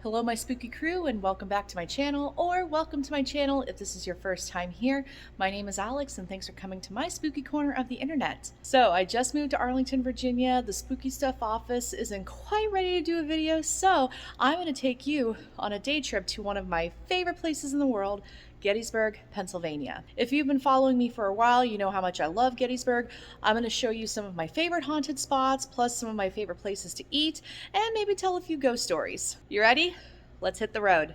Hello my spooky crew and welcome back to my channel, or welcome to my channel if this is your first time here. My name is Alex and thanks for coming to my spooky corner of the internet. So I just moved to Arlington, Virginia. The Spooky Stuff office isn't quite ready to do a video, so I'm going to take you on a day trip to one of my favorite places in the world, Gettysburg, Pennsylvania. If you've been following me for a while, you know how much I love Gettysburg. I'm going to show you some of my favorite haunted spots, plus some of my favorite places to eat, and maybe tell a few ghost stories. You ready? Let's hit the road.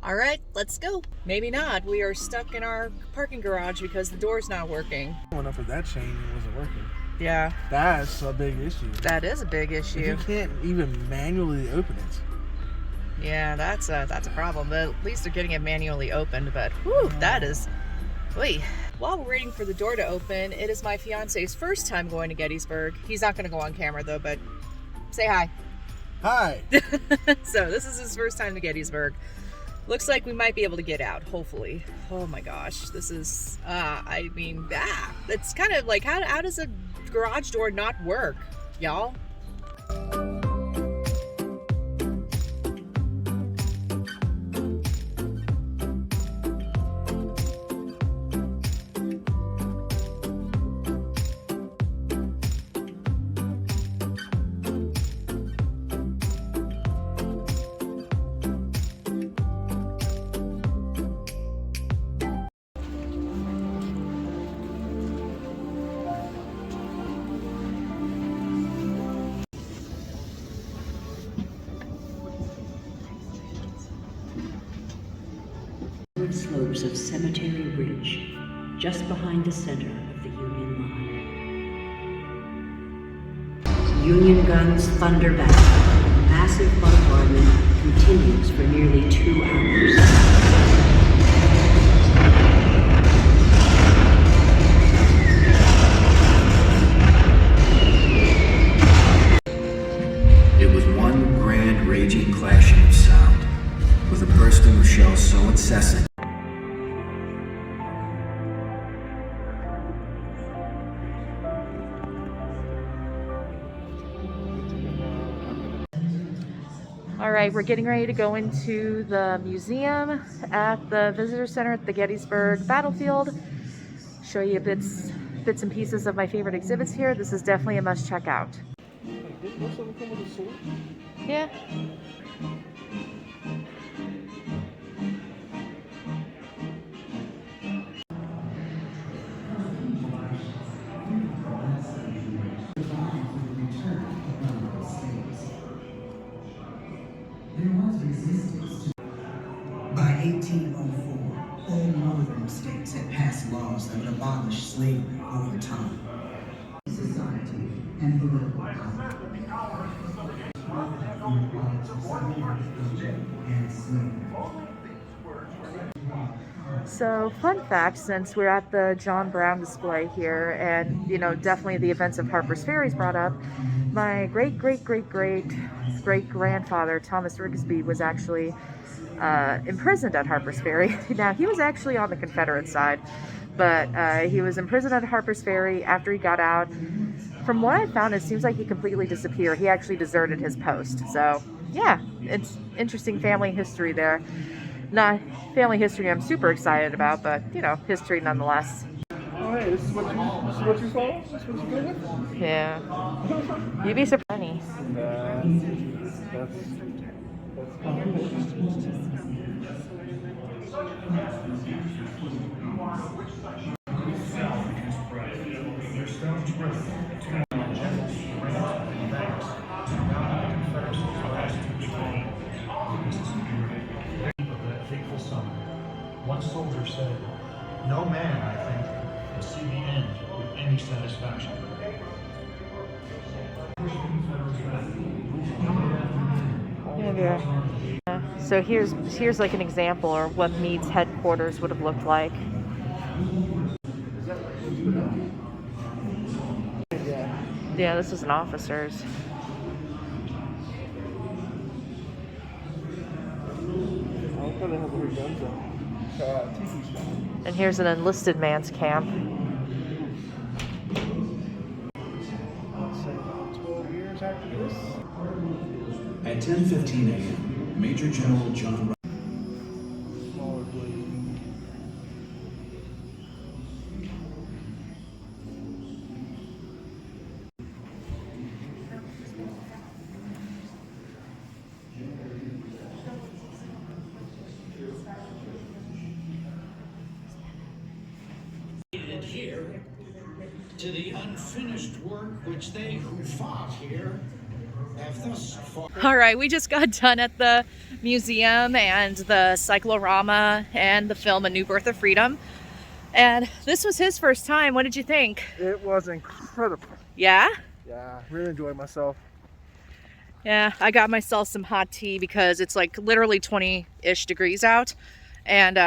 All right, let's go. Maybe not. We are stuck in our parking garage because the door's not working. Well, enough of that chain, it wasn't working. Yeah. That's a big issue. That is a big issue. If you can't even manually open it. Yeah, that's a problem. But at least they're getting it manually opened. But whew, that is. Wait. While we're waiting for the door to open, it is my fiance's first time going to Gettysburg. He's not going to go on camera though, but say hi. Hi. So this is his first time to Gettysburg. Looks like we might be able to get out, hopefully. Oh my gosh, this is, it's kind of like, how does a garage door not work, y'all? Slopes of Cemetery Ridge, just behind the center of the Union line. Union guns thunder back. The massive bombardment continues for nearly 2 hours. It was one grand raging clashing of sound, with a bursting of shells so incessant. All right, we're getting ready to go into the museum at the visitor center at the Gettysburg battlefield. Show you bits and pieces of my favorite exhibits here. This is definitely a must check out. Yeah. By 1804, all northern states had passed laws that would abolish slavery over time. Society and political power. So, fun fact, since we're at the John Brown display here, and you know, definitely the events of Harper's Ferry is brought up, my great-great-great-great-great-grandfather, Thomas Rigsby, was actually imprisoned at Harper's Ferry. Now, he was actually on the Confederate side, but he was imprisoned at Harper's Ferry. After he got out, from what I found, it seems like he completely disappeared. He actually deserted his post. So, yeah, it's interesting family history there. Not family history I'm super excited about, but, you know, history nonetheless. Oh, hey, this is what you follow? This is what you go with? Yeah. You'd be surprised. That's One soldier said, "No man, I think, can see the end with any satisfaction." So here's like an example of what Meade's headquarters would have looked like. Yeah, this is an officer's. And here's an enlisted man's camp. 12 years after this. At 10:15 a.m., Major General John here to the unfinished work which they who fought here have thus far. All right, we just got done at the museum and the Cyclorama and the film A New Birth of Freedom. And this was his first time. What did you think? It was incredible. Yeah? Yeah, really enjoyed myself. Yeah, I got myself some hot tea because it's like literally 20-ish degrees out. And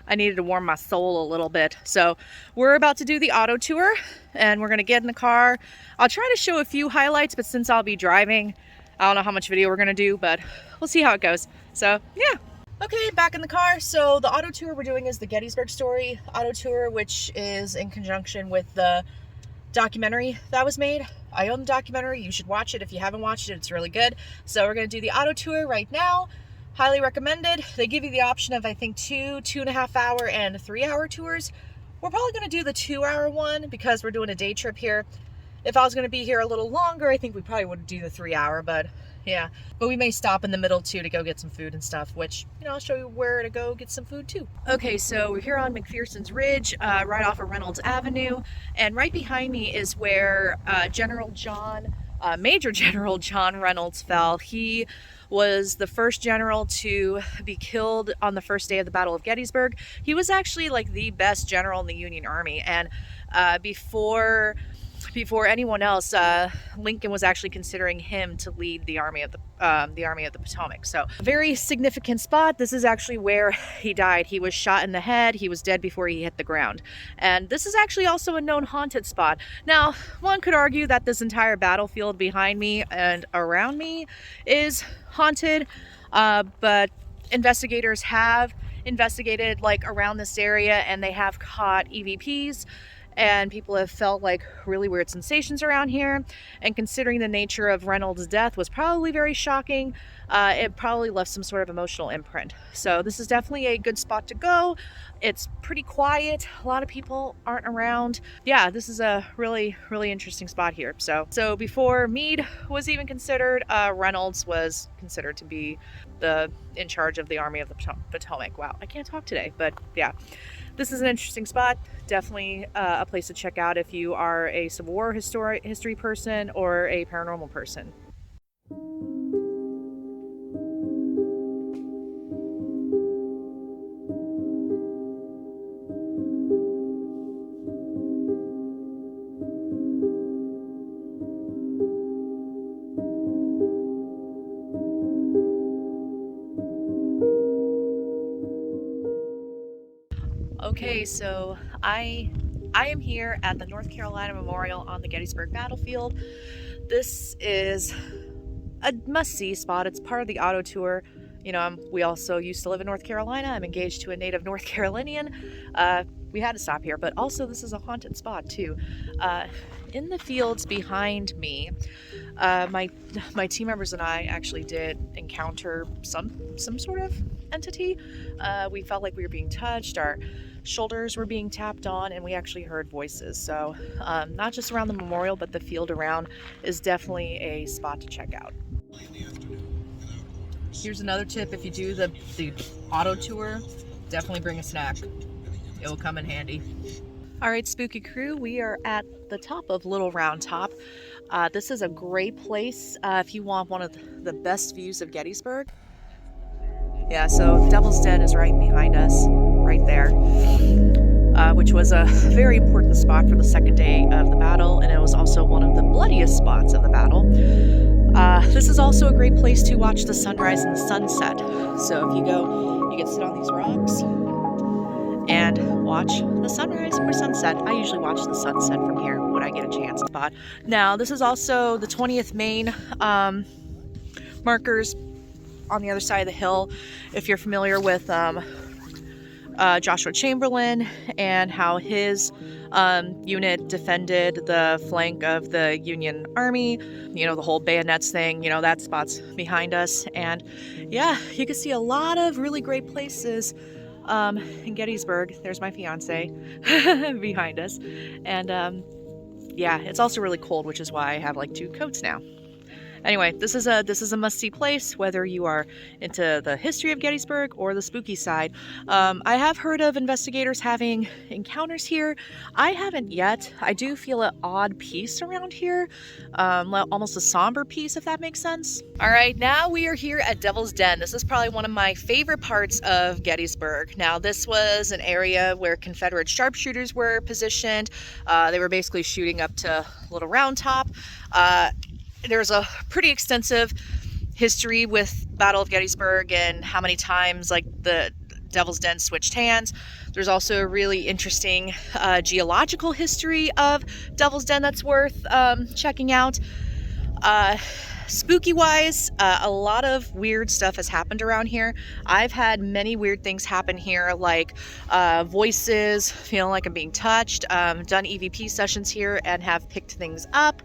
I needed to warm my soul a little bit. So we're about to do the auto tour and we're gonna get in the car. I'll try to show a few highlights, but since I'll be driving, I don't know how much video we're gonna do, but we'll see how it goes. So yeah. Okay, back in the car. So the auto tour we're doing is the Gettysburg story auto tour, which is in conjunction with the documentary that was made. I own the documentary. You should watch it if you haven't watched it. It's really good. So we're gonna do the auto tour right now. Highly recommended. They give you the option of, I think, 2.5 hour and 3 hour tours. We're probably going to do the 2 hour one because we're doing a day trip here. If I was going to be here a little longer, I think we probably would do the 3 hour, but yeah. But we may stop in the middle too to go get some food and stuff, which, you know, I'll show you where to go get some food too. Okay, so we're here on McPherson's Ridge, right off of Reynolds Avenue. And right behind me is where Major General John Reynolds fell. He was the first general to be killed on the first day of the Battle of Gettysburg. He was actually like the best general in the Union Army, and before anyone else, Lincoln was actually considering him to lead the Army of the Potomac. So a very significant spot. This is actually where he died. He was shot in the head. He was dead before he hit the ground. And this is actually also a known haunted spot. Now, one could argue that this entire battlefield behind me and around me is haunted, but investigators have investigated like around this area and they have caught EVPs. And people have felt like really weird sensations around here. And considering the nature of Reynolds' death was probably very shocking, it probably left some sort of emotional imprint. So this is definitely a good spot to go. It's pretty quiet. A lot of people aren't around. Yeah, this is a really, really interesting spot here. So before Meade was even considered, Reynolds was considered to be in charge of the Army of the Potomac. Wow, I can't talk today, but yeah. This is an interesting spot. Definitely a place to check out if you are a Civil War history person or a paranormal person. Okay, so I am here at the North Carolina Memorial on the Gettysburg battlefield. This is a must-see spot. It's part of the auto tour. You know, we also used to live in North Carolina. I'm engaged to a native North Carolinian. We had to stop here, but also this is a haunted spot too. In the fields behind me, my team members and I actually did encounter some sort of entity. We felt like we were being touched. Our shoulders were being tapped on, and we actually heard voices. So not just around the memorial, but the field around is definitely a spot to check out. Here's another tip: if you do the auto tour, definitely bring a snack. It will come in handy. All right, spooky crew, we are at the top of Little Round Top. This is a great place if you want one of the best views of Gettysburg. Yeah, so Devil's Den is right behind us, right there, which was a very important spot for the second day of the battle, and it was also one of the bloodiest spots of the battle. This is also a great place to watch the sunrise and the sunset. So if you go, you can sit on these rocks, and watch the sunrise or sunset. I usually watch the sunset from here when I get a chance to spot. Now, this is also the 20th Main markers on the other side of the hill. If you're familiar with Joshua Chamberlain and how his unit defended the flank of the Union Army, you know, the whole bayonets thing, you know, that spot's behind us. And yeah, you can see a lot of really great places in Gettysburg. There's my fiance behind us. And yeah, it's also really cold, which is why I have like 2 coats now. Anyway, this is a must-see place, whether you are into the history of Gettysburg or the spooky side. I have heard of investigators having encounters here. I haven't yet. I do feel an odd peace around here, almost a somber peace, if that makes sense. All right, now we are here at Devil's Den. This is probably one of my favorite parts of Gettysburg. Now, this was an area where Confederate sharpshooters were positioned. They were basically shooting up to Little Round Top. There's a pretty extensive history with Battle of Gettysburg and how many times like the Devil's Den switched hands. There's also a really interesting geological history of Devil's Den that's worth checking out. Spooky wise, a lot of weird stuff has happened around here. I've had many weird things happen here, like voices, feeling like I'm being touched, done EVP sessions here and have picked things up.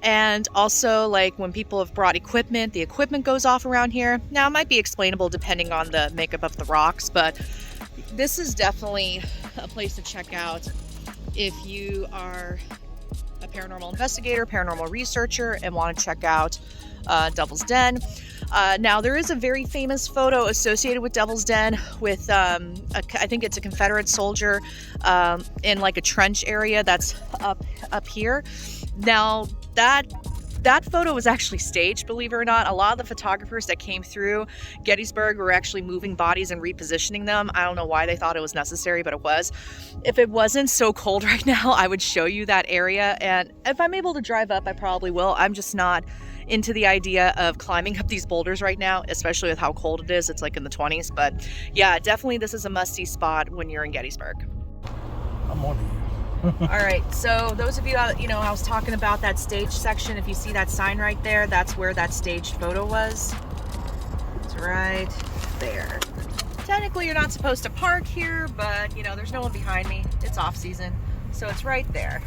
And also, like, when people have brought equipment, the equipment goes off around here. Now, it might be explainable depending on the makeup of the rocks, but this is definitely a place to check out if you are a paranormal investigator, paranormal researcher, and want to check out Devil's Den. Now, there is a very famous photo associated with Devil's Den with, I think it's a Confederate soldier in like a trench area that's up here. Now, that photo was actually staged, believe it or not. A lot of the photographers that came through Gettysburg were actually moving bodies and repositioning them. I don't know why they thought it was necessary, but it was. If it wasn't so cold right now, I would show you that area. And if I'm able to drive up, I probably will. I'm just not into the idea of climbing up these boulders right now, especially with how cold it is. It's like in the 20s. But yeah, definitely this is a must-see spot when you're in Gettysburg. I'm on you. All right, so those of you, you know, I was talking about that stage section. If you see that sign right there, that's where that staged photo was. It's right there. Technically, you're not supposed to park here, but, you know, there's no one behind me. It's off season, so it's right there.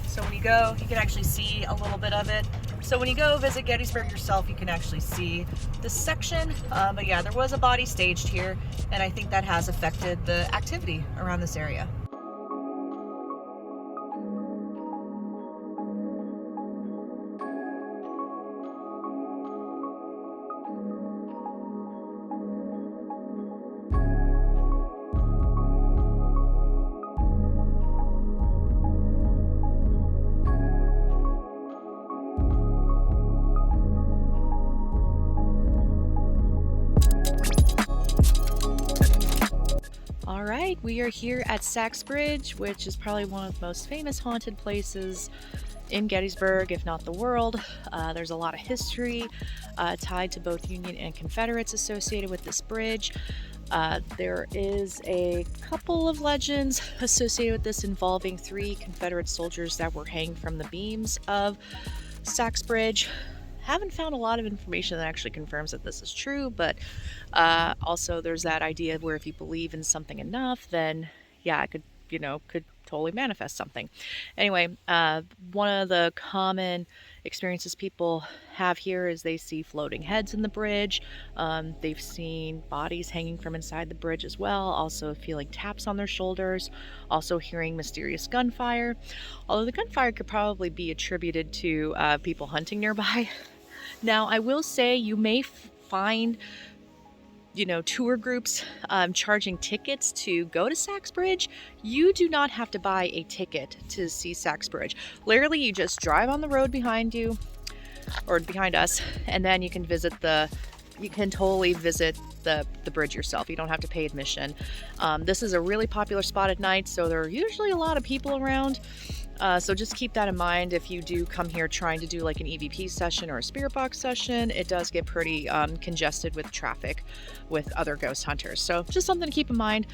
So when you go, you can actually see a little bit of it. So when you go visit Gettysburg yourself, you can actually see this section. But yeah, there was a body staged here, and I think that has affected the activity around this area. Alright, we are here at Sach's Bridge, which is probably one of the most famous haunted places in Gettysburg, if not the world. There's a lot of history tied to both Union and Confederates associated with this bridge. There is a couple of legends associated with this involving 3 Confederate soldiers that were hanged from the beams of Sach's Bridge. Haven't found a lot of information that actually confirms that this is true, but also there's that idea where if you believe in something enough, then yeah, it could totally manifest something. Anyway, one of the common experiences people have here is they see floating heads in the bridge. They've seen bodies hanging from inside the bridge as well, also feeling taps on their shoulders, also hearing mysterious gunfire. Although the gunfire could probably be attributed to people hunting nearby. Now, I will say you may find, you know, tour groups charging tickets to go to Sach's Bridge. You do not have to buy a ticket to see Sach's Bridge. Literally, you just drive on the road behind you, or behind us, and then you can totally visit the bridge yourself. You don't have to pay admission. This is a really popular spot at night, so there are usually a lot of people around. So just keep that in mind if you do come here trying to do like an EVP session or a spirit box session. It does get pretty congested with traffic with other ghost hunters. So just something to keep in mind.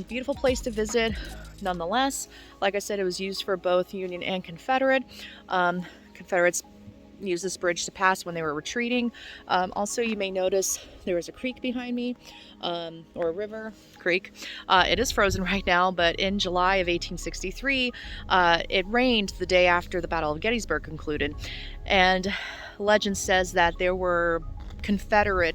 Beautiful place to visit nonetheless. Like I said, it was used for both Union and Confederate. Confederates used this bridge to pass when they were retreating. Also, you may notice there is a creek behind me, or a river, creek. It is frozen right now, but in July of 1863, it rained the day after the Battle of Gettysburg concluded. And legend says that there were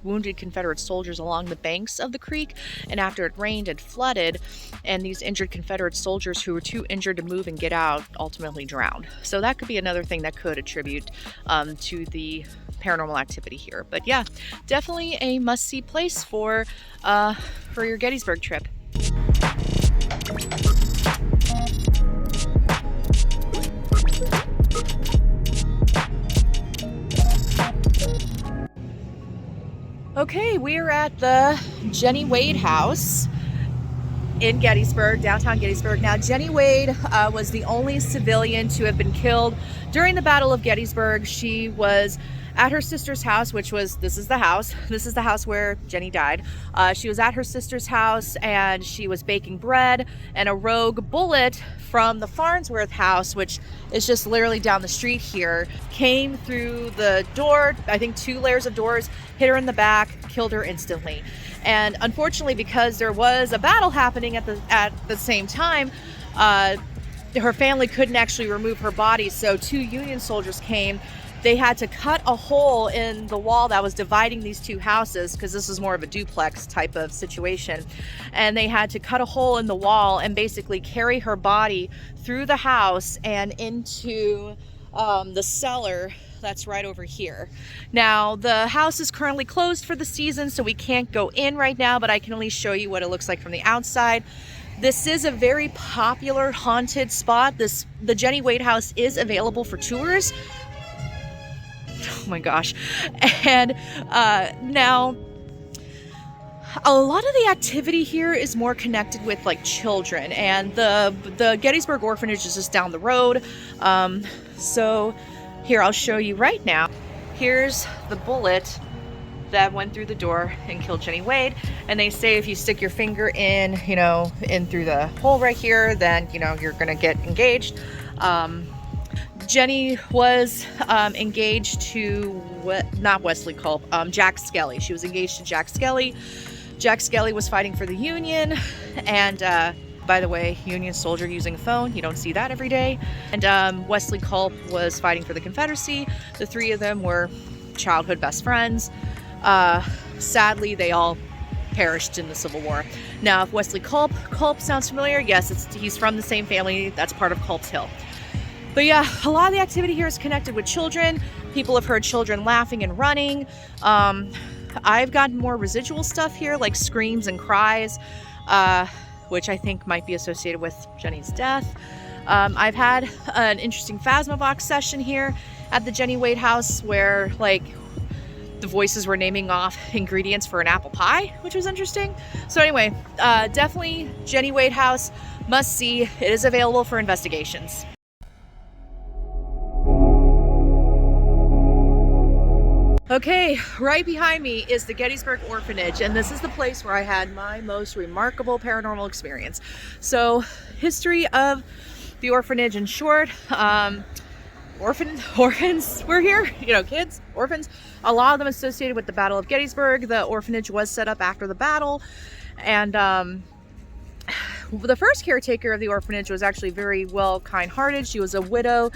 wounded Confederate soldiers along the banks of the creek, and after it rained and flooded, and these injured Confederate soldiers who were too injured to move and get out ultimately drowned. So that could be another thing that could attribute to the paranormal activity here. But yeah, definitely a must-see place for your Gettysburg trip. Okay, we are at the Jennie Wade house in Gettysburg, downtown Gettysburg. Now, Jennie Wade was the only civilian to have been killed during the Battle of Gettysburg. She was at her sister's house, this is the house where Jennie died. She was at her sister's house and she was baking bread, and a rogue bullet from the Farnsworth house, which is just literally down the street here, came through the door. I think 2 layers of doors, hit her in the back, killed her instantly. And unfortunately, because there was a battle happening at the same time, her family couldn't actually remove her body. So 2 Union soldiers came. They had to cut a hole in the wall that was dividing these 2 houses, because this is more of a duplex type of situation. And they had to cut a hole in the wall and basically carry her body through the house and into the cellar that's right over here. Now, the house is currently closed for the season, so we can't go in right now, but I can at least show you what it looks like from the outside. This is a very popular haunted spot. The Jennie Wade house is available for tours. Oh my gosh. And now a lot of the activity here is more connected with like children, and the Gettysburg Orphanage is just down the road. So here, I'll show you right now. Here's the bullet that went through the door and killed Jennie Wade. And they say if you stick your finger in, in through the hole right here, then, you're gonna get engaged. Jennie was engaged to, not Wesley Culp, Jack Skelly. She was engaged to Jack Skelly. Jack Skelly was fighting for the Union, and by the way, Union soldier using a phone, you don't see that every day. And Wesley Culp was fighting for the Confederacy. The 3 of them were childhood best friends. Sadly, they all perished in the Civil War. Now, if Wesley Culp sounds familiar, yes, he's from the same family. That's part of Culp's Hill. But yeah, a lot of the activity here is connected with children. People have heard children laughing and running. I've gotten more residual stuff here, like screams and cries, which I think might be associated with Jennie's death. I've had an interesting Phasma box session here at the Jennie Wade house where, like, the voices were naming off ingredients for an apple pie, which was interesting. So anyway, definitely Jennie Wade house, must see. It is available for investigations. Okay, right behind me is the Gettysburg Orphanage, and this is the place where I had my most remarkable paranormal experience. So, history of the orphanage in short, orphans were here, kids, orphans. A lot of them associated with the Battle of Gettysburg. The orphanage was set up after the battle, and the first caretaker of the orphanage was actually very kind-hearted. She was a widow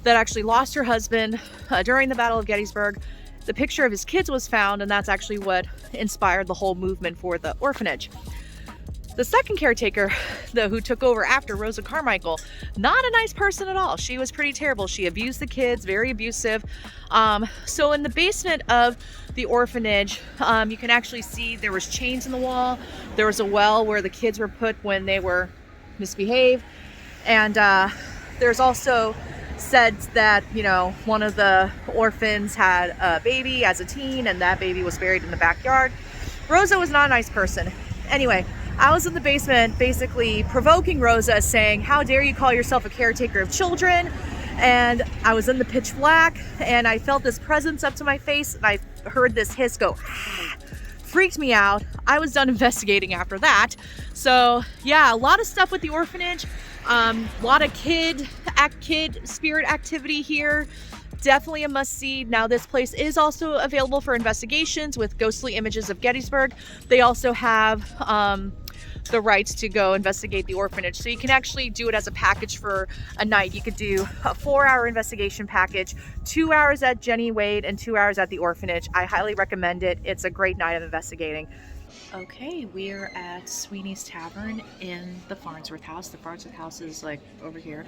that actually lost her husband during the Battle of Gettysburg. The picture of his kids was found, and that's actually what inspired the whole movement for the orphanage. The second caretaker, who took over after Rosa Carmichael, not a nice person at all. She was pretty terrible. She abused the kids, very abusive. So in the basement of the orphanage, you can actually see there was chains in the wall. There was a well where the kids were put when they were misbehaved. And there's also said that, one of the orphans had a baby as a teen, and that baby was buried in the backyard. Rosa was not a nice person. Anyway, I was in the basement basically provoking Rosa, saying, how dare you call yourself a caretaker of children? And I was in the pitch black and I felt this presence up to my face and I heard this hiss go, ah, freaked me out. I was done investigating after that. So yeah, a lot of stuff with the orphanage, a lot of kid spirit activity here. Definitely a must-see. Now this place is also available for investigations with ghostly images of Gettysburg. They also have the rights to go investigate the orphanage. So you can actually do it as a package for a night. You could do a 4-hour investigation package, 2 hours at Jennie Wade and 2 hours at the orphanage. I highly recommend it. It's a great night of investigating. Okay, we're at Sweeney's Tavern in the Farnsworth house. The Farnsworth house is like over here.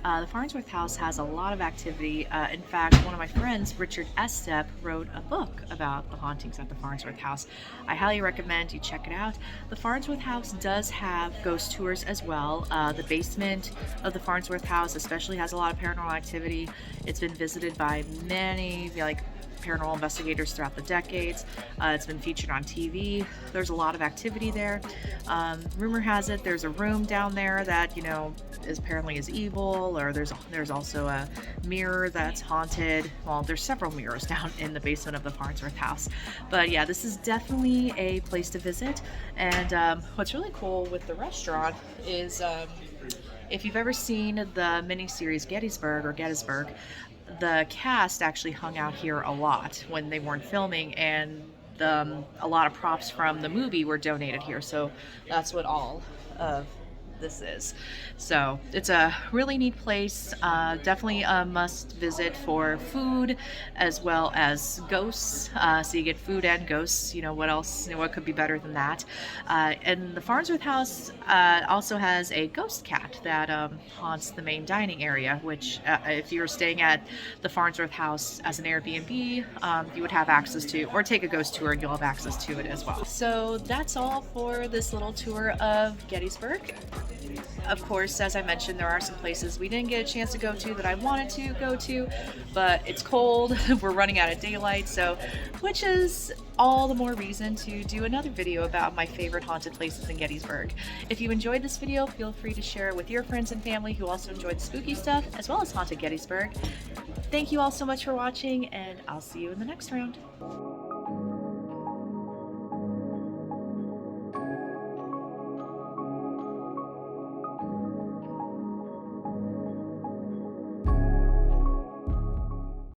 The Farnsworth house has a lot of activity. In fact, one of my friends, Richard Estep, wrote a book about the hauntings at the Farnsworth house. I highly recommend you check it out. The Farnsworth house does have ghost tours as well. The basement of the Farnsworth house especially has a lot of paranormal activity. It's been visited by many, like, paranormal investigators throughout the decades. It's been featured on TV. There's a lot of activity there. Rumor has it there's a room down there that, you know, apparently is evil, or there's also a mirror that's haunted. Well, there's several mirrors down in the basement of the Farnsworth house. But yeah, this is definitely a place to visit. And what's really cool with the restaurant is if you've ever seen the miniseries Gettysburg, the cast actually hung out here a lot when they weren't filming, and a lot of props from the movie were donated here. So that's what all of this is. So it's a really neat place. Definitely a must visit for food as well as ghosts. So you get food and ghosts. You know, what else? You know, what could be better than that? And the Farnsworth house also has a ghost cat that haunts the main dining area, which if you're staying at the Farnsworth house as an Airbnb, you would have access to, or take a ghost tour and you'll have access to it as well. So that's all for this little tour of Gettysburg. Of course, as I mentioned, there are some places we didn't get a chance to go to that I wanted to go to, but it's cold, we're running out of daylight, so which is all the more reason to do another video about my favorite haunted places in Gettysburg. If you enjoyed this video, feel free to share it with your friends and family who also enjoy the spooky stuff, as well as haunted Gettysburg. Thank you all so much for watching, and I'll see you in the next round.